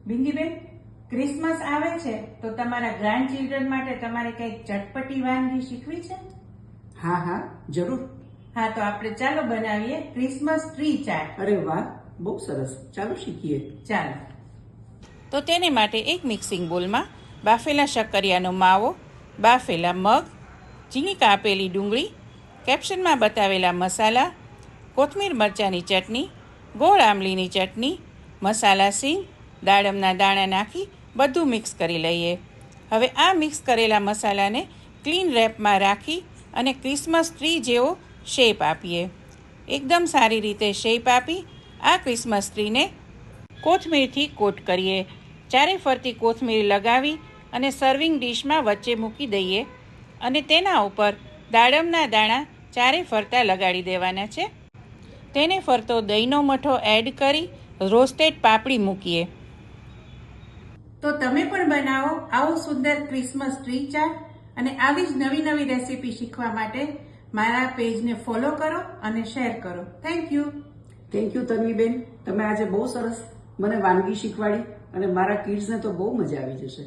બિંદીબેન, Christmas આવે છે તો તમારા ગ્રાન્ડ ચિલ્ડ્રન માટે તમારે કંઈક ચટપટી વાનગી શીખવી છે? હા હા જરૂર. હા, તો આપણે ચાલો બનાવીએ ક્રિસમસ ટ્રી ચાટ. અરે વાહ, બહુ સરસ. ચાલો શીખીએ. ચાલો. તો તેને માટે એક મિક્સિંગ બોલમાં બાફેલા શક્કરિયાનો માવો, બાફેલા મગ, ઝીણી કાપેલી ડુંગળી, કેપ્શનમાં બતાવેલા મસાલા, કોથમીર મરચાંની ચટણી, ગોળ આમલીની ચટણી, મસાલા સિંગ, દાડમના દાણા નાખી બધું મિક્સ કરી લઈએ. હવે આ મિક્સ કરેલા મસાલાને ક્લીન રેપમાં રાખી અને ક્રિસમસ ટ્રી જેવો શેપ આપીએ. એકદમ સારી રીતે શેપ આપી આ ક્રિસમસ ટ્રીને કોથમીરથી કોટ કરીએ. ચારે ફરતી કોથમીર લગાવી અને સર્વિંગ ડીશમાં વચ્ચે મૂકી દઈએ અને તેના ઉપર દાડમના દાણા ચારે ફરતા લગાડી દેવાના છે. તેને ફરતો દહીંનો મઠો એડ કરી રોસ્ટેડ પાપડી મૂકીએ. તો તમે પણ બનાવો આવું સુંદર ક્રિસમસ ટ્રી ચાટ અને આવી જ નવી નવી રેસીપી શીખવા માટે મારા પેજને ફોલો કરો અને શેર કરો. Thank you. Thank you Tanviben, તમે આજે બહુ સરસ મને વાનગી શીખવાડી અને મારા કિડ્સને તો બહુ મજા આવી જશે.